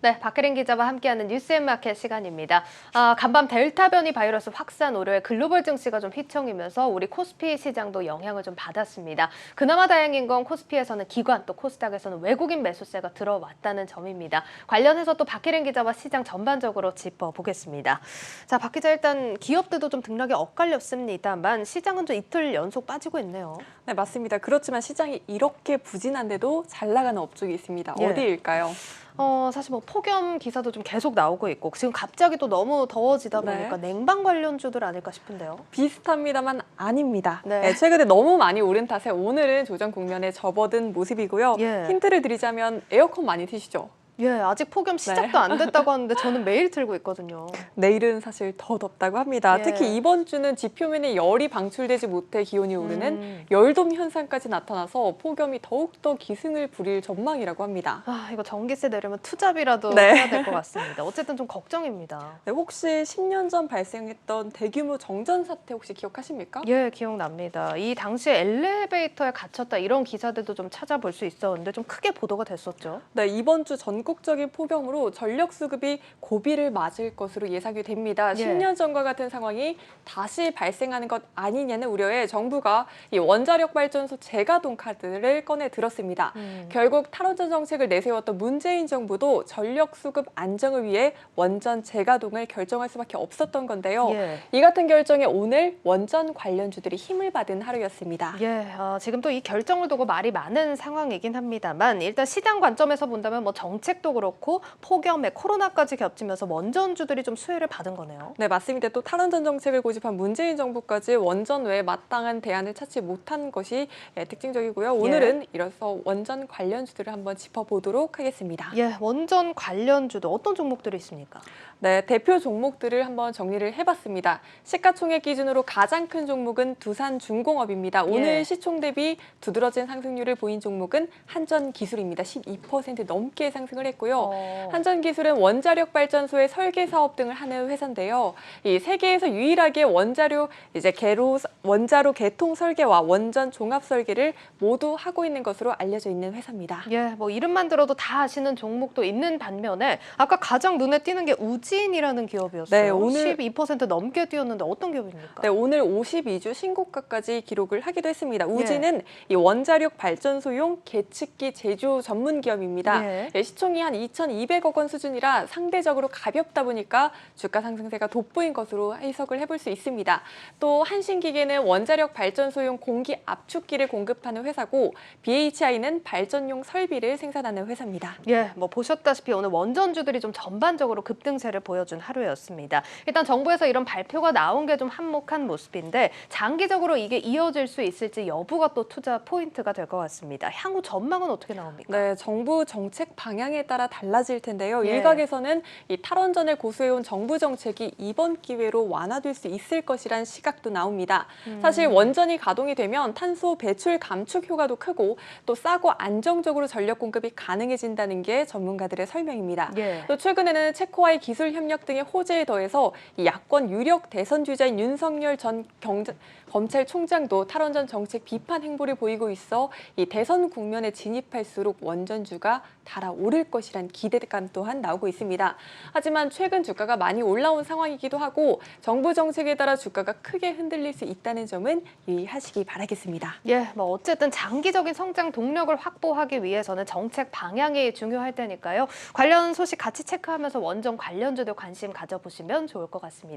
네, 박혜린 기자와 함께하는 뉴스앤마켓 시간입니다. 간밤 델타 변이 바이러스 확산 우려에 글로벌 증시가 좀 휘청이면서 우리 코스피 시장도 영향을 좀 받았습니다. 그나마 다행인 건 코스피에서는 기관, 또 코스닥에서는 외국인 매수세가 들어왔다는 점입니다. 관련해서 또 박혜린 기자와 시장 전반적으로 짚어보겠습니다. 자, 박 기자, 일단 기업들도 좀 등락이 엇갈렸습니다만 시장은 좀 이틀 연속 빠지고 있네요. 네, 맞습니다. 그렇지만 시장이 이렇게 부진한데도 잘 나가는 업종이 있습니다. 예. 어디일까요? 사실 뭐 폭염 기사도 좀 계속 나오고 있고 지금 갑자기 또 너무 더워지다 보니까 냉방 관련주들 아닐까 싶은데요. 비슷합니다만 아닙니다. 네. 최근에 너무 많이 오른 탓에 오늘은 조정 국면에 접어든 모습이고요. 예. 힌트를 드리자면 에어컨 많이 트시죠? 예, 아직 폭염 시작도 안 됐다고 하는데 저는 매일 틀고 있거든요. 내일은 사실 더 덥다고 합니다. 예. 특히 이번 주는 지표면에 열이 방출되지 못해 기온이 오르는 열돔 현상까지 나타나서 폭염이 더욱더 기승을 부릴 전망이라고 합니다. 이거 전기세 내려면 투잡이라도 네. 해야 될 것 같습니다. 어쨌든 좀 걱정입니다. 네, 혹시 10년 전 발생했던 대규모 정전 사태 혹시 기억하십니까? 예, 기억납니다. 이 당시에 엘리베이터에 갇혔다 이런 기사들도 좀 찾아볼 수 있었는데 좀 크게 보도가 됐었죠. 네, 이번 주 전국적인 폭염으로 전력 수급이 고비를 맞을 것으로 예상이 됩니다. 예. 10년 전과 같은 상황이 다시 발생하는 것 아니냐는 우려에 정부가 이 원자력 발전소 재가동 카드를 꺼내 들었습니다. 결국 탈원전 정책을 내세웠던 문재인 정부도 전력 수급 안정을 위해 원전 재가동을 결정할 수밖에 없었던 건데요. 예. 이 같은 결정에 오늘 원전 관련주들이 힘을 받은 하루였습니다. 예, 지금 또 이 결정을 두고 말이 많은 상황이긴 합니다만 일단 시장 관점에서 본다면 뭐 정책도 그렇고 폭염에 코로나까지 겹치면서 원전주들이 좀 수혜를 받은 거네요. 네, 맞습니다. 또 탈원전 정책을 고집한 문재인 정부까지 원전 외에 마땅한 대안을 찾지 못한 것이 특징적이고요. 오늘은 이래서 원전 관련주들을 한번 짚어보도록 하겠습니다. 예, 원전 관련주도 어떤 종목들이 있습니까? 네, 대표 종목들을 한번 정리를 해봤습니다. 시가총액 기준으로 가장 큰 종목은 두산중공업입니다. 오늘 시총 대비 두드러진 상승률을 보인 종목은 한전기술입니다. 12% 넘게 상승을 했고요. 한전기술은 원자력 발전소의 설계 사업 등을 하는 회사인데요. 이 세계에서 유일하게 원자로 개통 설계와 원전 종합 설계를 모두 하고 있는 것으로 알려져 있는 회사입니다. 예, 뭐 이름만 들어도 다 아시는 종목도 있는 반면에 아까 가장 눈에 띄는 게 우진이라는 기업이었어요. 네, 오늘 12% 넘게 뛰었는데 어떤 기업입니까? 네, 오늘 52주 신고가까지 기록을 하기도 했습니다. 우진은 이 원자력 발전소용 계측기 제조 전문 기업입니다. 시총이 한 2,200억 원 수준이라 상대적으로 가볍다 보니까 주가 상승세가 돋보인 것으로 해석을 해볼 수 있습니다. 또 한신기계는 원자력 발전소용 공기 압축기를 공급하는 회사고 BHI는 발전용 설비를 생산하는 회사입니다. 예, 뭐 보셨다시피 오늘 원전주들이 좀 전반적으로 급등세를 보여준 하루였습니다. 일단 정부에서 이런 발표가 나온 게 좀 한몫한 모습인데 장기적으로 이게 이어질 수 있을지 여부가 또 투자 포인트가 될 것 같습니다. 향후 전망은 어떻게 나옵니까? 네, 정부 정책 방향에 따라 달라질 텐데요. 일각에서는 이 탈원전을 고수해온 정부 정책이 이번 기회로 완화될 수 있을 것이란 시각도 나옵니다. 사실 원전이 가동이 되면 탄소 배출 감축 효과도 크고 또 싸고 안정적으로 전력 공급이 가능해진다는 게 전문가들의 설명입니다. 또 최근에는 체코와의 기술 협력 등의 호재에 더해서 이 야권 유력 대선 주자인 윤석열 전 검찰총장도 탈원전 정책 비판 행보를 보이고 있어 이 대선 국면에 진입할수록 원전주가 달아오를 것이란 기대감 또한 나오고 있습니다. 하지만 최근 주가가 많이 올라온 상황이기도 하고 정부 정책에 따라 주가가 크게 흔들릴 수 있다는 점은 유의하시기 바라겠습니다. 예, 뭐 어쨌든 장기적인 성장 동력을 확보하기 위해서는 정책 방향이 중요할 테니까요. 관련 소식 같이 체크하면서 원전 관련주도 관심 가져보시면 좋을 것 같습니다.